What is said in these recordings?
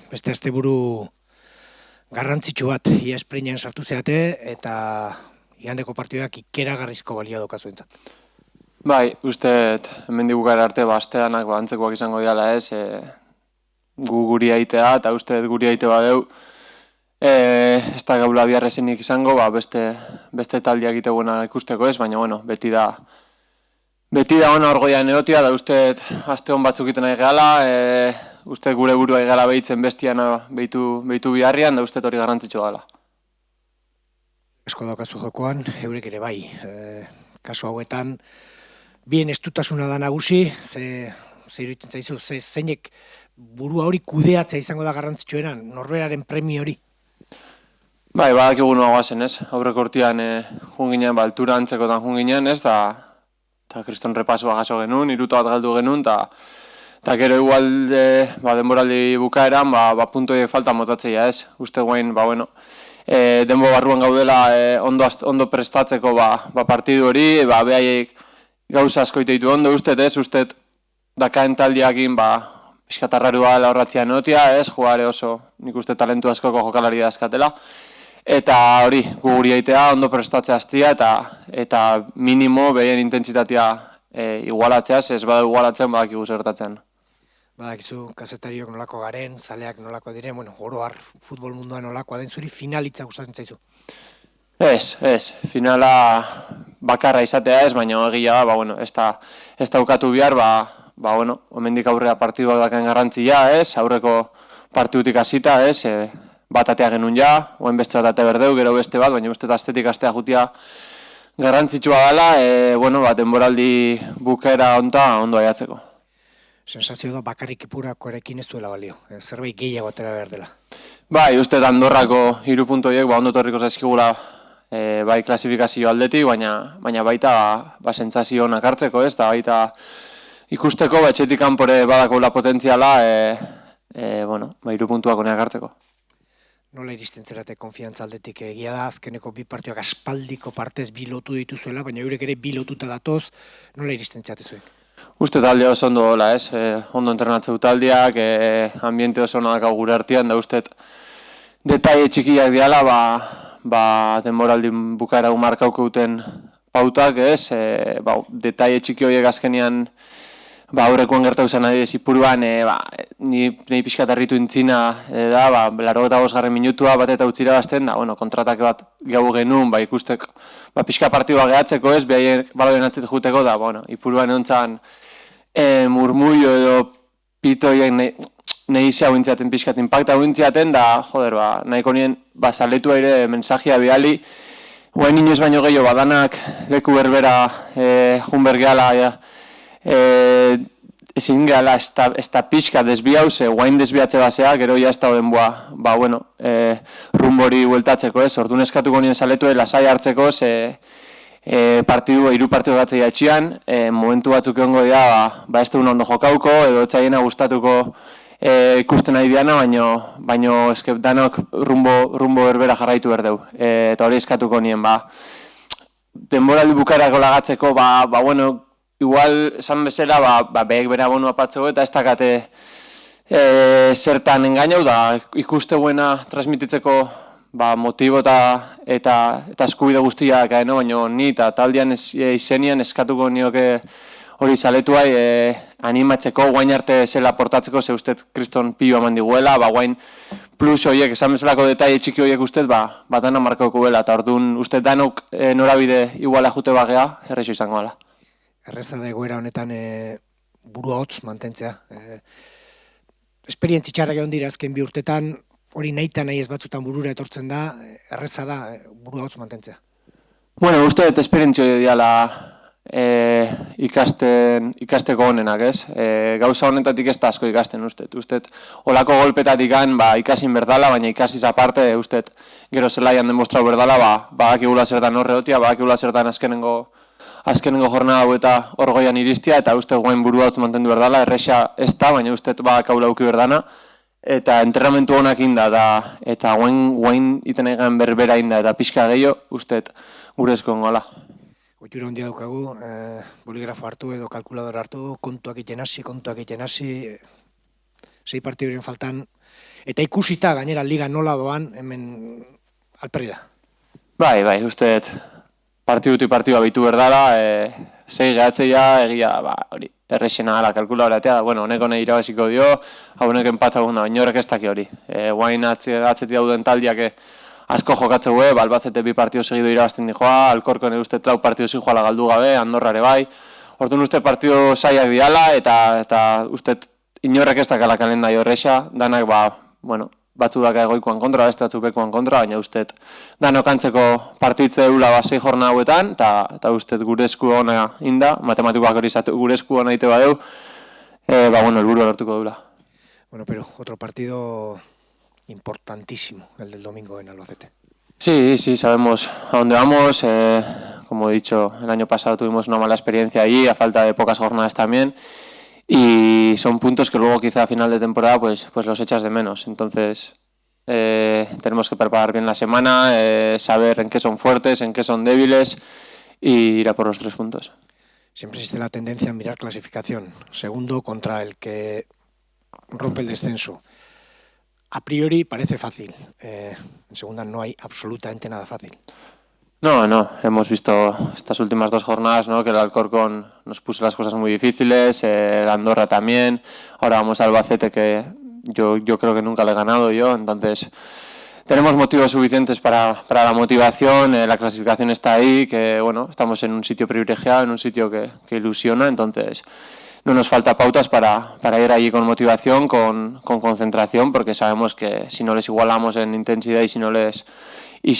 Beste asteburu garrantzitsu bat ESPNen sartu zeate eta igandeko partidak ikeragarrizko balio dauka zuentzat. Bai, usteet hemendik bukaera arte asteanak antzekoak izango diala ez, gu guri aitea eta usteet guri aite badeu, ez da gaula biharrezinik izango, beste taldiak iteguena ikusteko ez, baina bueno, beti da ona orgoian erotia, da usteet aste hon batzuk iten nahi gehala, usteet gure burua egala behitzen bestiana behitu biharrian, da usteet hori garrantzitsua gala. Esko daukazu jokoan, eurek ere bai, kasu hauetan, bien estutasuna da nagusi, ze iruditzen zaizu, zeinek burua hori kudeatzea izango da garrantzitsuena, norberaren premio hori? Bai, badakigu noa zen ez, aurreko urtean junginean, altura antzekotan junginean ez, eta kriston repasua jaso genuen, 3 bat galdu genuen, eta gero igual denboraldi bukaeran, puntoiek falta motatzea ez, uste guain, denbo barruan gaudela ondo prestatzeko partidu hori, behaiek gauza asko iteitu ondo usteet ez, usteet dakaen taldiakin piskatarrarua horratzea notia ez, jugare oso nik uste talentu askoko jokalari da eskatela, eta hori, guri aitea ondo prestatzea hastia eta minimo behien intentsitatea igualatzea, ez bada igualatzen badakigu zertatzen. Badakizu, kazetariok nolako garen, zaleak nolako diren, oro har futbol munduan nolakoa den, zuri finalitza gustatzen zaizu? Ez, finala bakarra izatea ez, baina egia da, ez daukatu bihar, omendik aurrea partiduak daken garrantzia ez, aurreko partidutik hasita ez, bat atea genuen ja, oen beste bat ate berdeu, gero beste bat, baina uste astetik astea jutia garrantzitsua dela, denboraldi bukaera ondo aiatzeko. Sensazio da bakarrik ipurakoarekin ez duela balio, zerbait gehiago atera behar dela. Bai, uste Andorrako 3 puntoiek ondo torriko zaizkigula bai klasifikazio aldetik, baina baita sentsazio onak hartzeko ez, eta baita ikusteko etxetik kanpore badakola potentziala 3 puntuak oneak hartzeko. Nola iristen zerate konfiantza aldetik? Egia da, azkeneko 2 partioak aspaldiko partez 2 lotu dituzuela, baina eurek ere 2 lotuta datoz, nola iristen zerate zuek? Uste talde oso ondo dola ez, ondo entrenatzeu taldeak, ambiente oso onak gure artean, da uste detaile txikiak diala, denboraldin bukaera markauko duten pautak ez, detaile txiki horiek azkenean aurrekoan gertau zen adibidez ipuruan, ni pixkat harritu intzina da, 85. minutua bat eta utzira bazten, kontratake bat gau genuen, ikustek pixka partidua gehatzeko ez, behaiek baloien atzet juteko da, ipuruan ontzan murmullo edo pitoiek nahi zea huintziaten pixkat impacta huintziaten, da, nahiko nien saletua ere mensajia bihali, guain inoz baino gehiago badanak leku berbera junbergeala, ezin gehala ez da pixka desbiauze, guain desbiatze basea, gero ja ez da oden rumbori bueltatzeko ez, orduan eskatuko nien saletue lasai hartzeko, hiru partidu gatzea etxian, momentu batzuk egongo dira, ez da ondo jokauko, edo etxaiena gustatuko ikusten nahi diana, baino danok rumbo berbera jarraitu berdeu, eta hori eskatuko nien, denboraldi bukaerako lagatzeko, igual, esan bezala, behek bera bonu apatzeko eta ez dakate zertan engainau da ikuste buena transmititzeko motibo eta eskubide guztiak, baina ni eta taldean izenian eskatuko nioke hori zaletuai animatzeko, guain arte zela portatzeko, ze usted kriston pilo eman diguela, guain plus horiek, esan bezalako detaile txiki horiek usted, dana markauko bela, eta orduan usted danok norabide iguala jute bagea, errexo izango ala. Erreza da egoera honetan burua hotz mantentzea. Esperientzi txarrak egon dira azken 2 urtetan, hori nahi ez batzutan burura etortzen da, erreza da burua hotz mantentzea. Uste dut esperientzio diala ikasteko honenak, ez? Gauza honetatik ez da asko ikasten, uste. Olako golpetatik ikasin berdala, baina ikasiz aparte, uste, gero zelaian demostrau berdala, badakigula zertan horreotia, badakigula zertan azkenengo jornada hau eta orgoian iristia, eta uste guain burua hotz mantendu berdala, erresa ez da, baina uste badakaula auki berdana, eta entrenamentu honak inda, eta guain iten egan berbera inda, eta pixka gehiago, uste gurezko ongola. Oitura hondia daukagu, boligrafo hartu edo kalkulador hartu, kontuak egiten hasi, sei partiduren faltan, eta ikusita gainera liga nola doan, hemen alperri da. Bai, uste partidutik partidua bitu berdala, sei gehatzeia egia, hori, errexena ala kalkuladoratea, bueno, honek hone irabaziko dio, honek empatagun da, inorek ez daki hori. Guain atzetik dauden taldiak asko jokatzeu, Albacete 2 partidu segido irabazten dijoa, Alcorcon uste 4 partidu zijoala galdu gabe, Andorrare bai. Orduan uste partidu saiak diala eta uste inorrek ez dakala kalendario errexa, danak batzu daka egoikoan kontra, beste batzuk bekoan kontra, baina uste danok antzeko partitze eula 6 jorna hauetan, eta uste gure esku hona inda, matematikoak hori gure esku hona ite badeu, helburua lortuko dula. Bueno, pero otro partido importantísimo, el del domingo en Albacete. Sí, sabemos a dónde vamos. Como he dicho, el año pasado tuvimos una mala experiencia allí, a falta de pocas jornadas también. Y son puntos que luego quizá a final de temporada pues los echas de menos. Entonces tenemos que preparar bien la semana, saber en qué son fuertes, en qué son débiles y ir a por los 3 puntos. Siempre existe la tendencia a mirar clasificación. Segundo contra el que rompe el descenso. A priori parece fácil. En segunda no hay absolutamente nada fácil. No, hemos visto estas últimas 2 jornadas, ¿no? Que el Alcorcón nos puso las cosas muy difíciles, el Andorra también, ahora vamos al Albacete que yo creo que nunca le he ganado yo, entonces tenemos motivos suficientes para la motivación, la clasificación está ahí, que bueno, estamos en un sitio privilegiado, en un sitio que ilusiona, entonces no nos falta pautas para ir allí con motivación, con concentración, porque sabemos que si no les igualamos en intensidad y si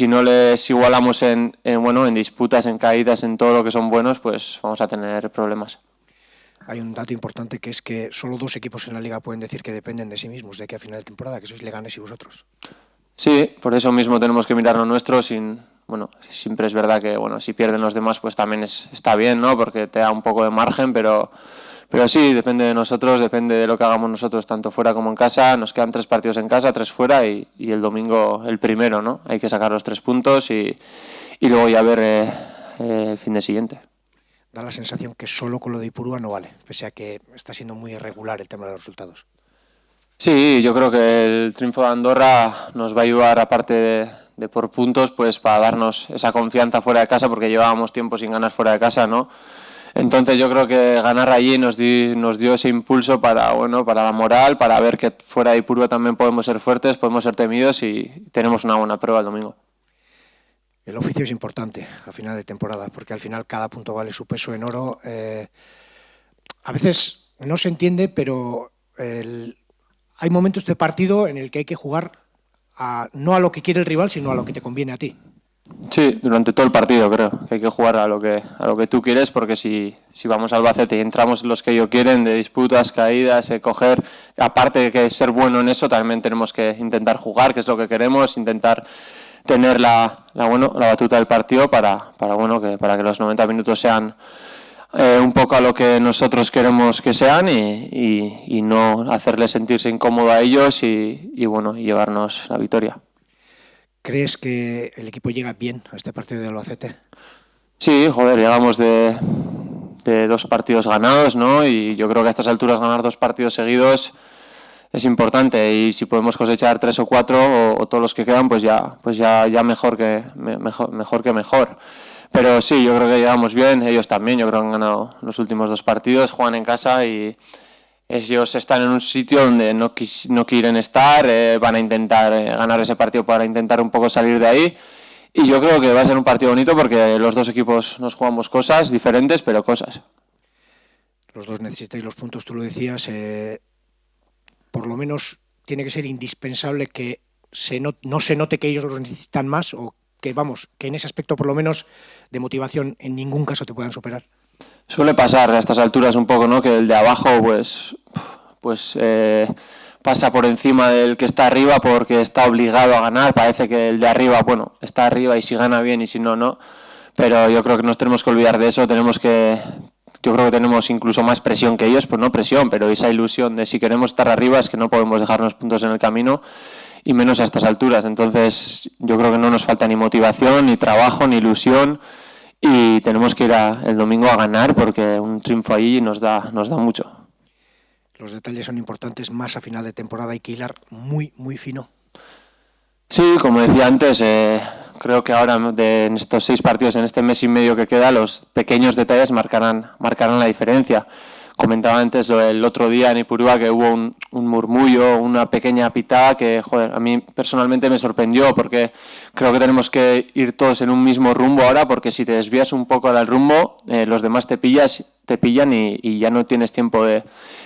no les igualamos en disputas, en caídas, en todo lo que son buenos, pues vamos a tener problemas. Hay un dato importante que es que solo 2 equipos en la liga pueden decir que dependen de sí mismos de aquí a final de temporada, que sois Leganés y vosotros. Sí, por eso mismo tenemos que mirar lo nuestro. Siempre es verdad que si pierden los demás pues también está bien, ¿no? Porque te da un poco de margen, pero sí, depende de nosotros, depende de lo que hagamos nosotros, tanto fuera como en casa. Nos quedan 3 partidos en casa, 3 fuera y el domingo el primero, ¿no? Hay que sacar los 3 puntos y luego ya ver el fin de siguiente. Da la sensación que solo con lo de Ipurúa no vale, pese a que está siendo muy irregular el tema de los resultados. Sí, yo creo que el triunfo de Andorra nos va a ayudar, aparte de por puntos, pues para darnos esa confianza fuera de casa, porque llevábamos tiempo sin ganar fuera de casa, ¿no? Entonces yo creo que ganar allí nos dio ese impulso para la moral, para ver que fuera de Ipurúa también podemos ser fuertes, podemos ser temidos y tenemos una buena prueba el domingo. El oficio es importante a final de temporada, porque al final cada punto vale su peso en oro. A veces no se entiende, pero hay momentos de partido en el que hay que jugar no a lo que quiere el rival, sino a lo que te conviene a ti. Sí, durante todo el partido creo que hay que jugar a lo que tú quieres, porque si vamos al Albacete y entramos en los que ellos quieren, de disputas, caídas, coger, aparte de que ser bueno en eso, también tenemos que intentar jugar, que es lo que queremos, intentar tener la batuta del partido para que los 90 minutos sean un poco a lo que nosotros queremos que sean y no hacerles sentirse incómodo a ellos y llevarnos la victoria. ¿Crees que el equipo llega bien a este partido de Albacete? Sí, llegamos de 2 partidos ganados, ¿no? Y yo creo que a estas alturas ganar 2 partidos seguidos es importante, y si podemos cosechar 3 o 4 o todos los que quedan, pues ya mejor que mejor. Pero sí, yo creo que llegamos bien, ellos también, yo creo que han ganado los últimos 2 partidos, juegan en casa y ellos están en un sitio donde no quieren estar, van a intentar ganar ese partido para intentar un poco salir de ahí. Y yo creo que va a ser un partido bonito porque los 2 equipos nos jugamos cosas diferentes, pero cosas. Los 2 necesitáis los puntos, tú lo decías. Por lo menos tiene que ser indispensable que no se note que ellos los necesitan más, o que en ese aspecto por lo menos de motivación en ningún caso te puedan superar. Suele pasar a estas alturas un poco, ¿no? Que el de abajo pasa por encima del que está arriba porque está obligado a ganar. Parece que el de arriba, está arriba y si gana bien y si no, no. Pero yo creo que nos tenemos que olvidar de eso. Yo creo que tenemos incluso más presión que ellos, pues no presión, pero esa ilusión de si queremos estar arriba es que no podemos dejarnos puntos en el camino, y menos a estas alturas. Entonces yo creo que no nos falta ni motivación, ni trabajo, ni ilusión, y tenemos que ir el domingo a ganar porque un triunfo ahí nos da mucho. los detalles son importantes, más a final de temporada hay que hilar muy, muy fino. Sí, como decía antes, creo que ahora en estos 6 partidos, en este mes y medio que queda, los pequeños detalles marcarán la diferencia. Comentaba antes el otro día en Ipurúa que hubo un murmullo, una pequeña pitada que, joder, a mí personalmente me sorprendió porque creo que tenemos que ir todos en un mismo rumbo ahora, porque si te desvías un poco del rumbo, los demás te pillan y ya no tienes tiempo de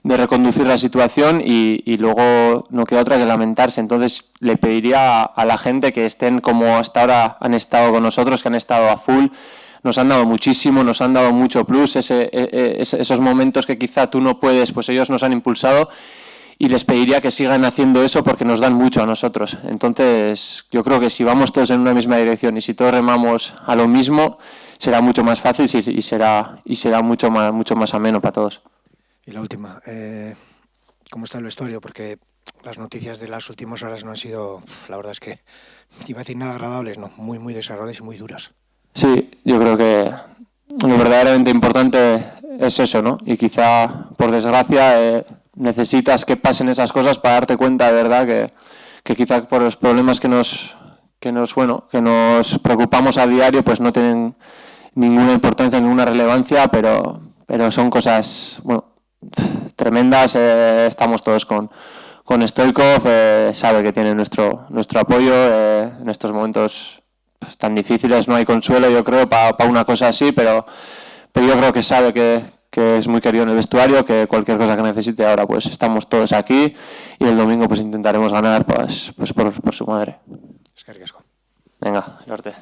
reconducir la situación y luego no queda otra que lamentarse. Entonces le pediría a la gente que estén como hasta ahora han estado con nosotros, que han estado a full. Nos han dado muchísimo, nos han dado mucho plus, esos momentos que quizá tú no puedes, pues ellos nos han impulsado y les pediría que sigan haciendo eso porque nos dan mucho a nosotros. Entonces yo creo que si vamos todos en una misma dirección y si todos remamos a lo mismo, será mucho más fácil y será mucho más ameno para todos. Y la última, ¿cómo está el vestuario? Porque las noticias de las últimas horas no han sido, la verdad es que, iba a decir nada agradables, no, muy, muy desagradables y muy duras. Sí, yo creo que lo verdaderamente importante es eso, ¿no? Y quizá, por desgracia, necesitas que pasen esas cosas para darte cuenta de verdad que quizá por los problemas que nos preocupamos a diario, pues no tienen ninguna importancia, ninguna relevancia, pero son cosas, tremendas. Estamos todos con Stoichkov, sabe que tiene nuestro apoyo en estos momentos tan difíciles. No hay consuelo, yo creo, para una cosa así, pero yo creo que sabe que es muy querido en el vestuario, que cualquier cosa que necesite ahora, pues estamos todos aquí y el domingo pues intentaremos ganar pues por su madre. Eskerrik asko. Venga, el norte.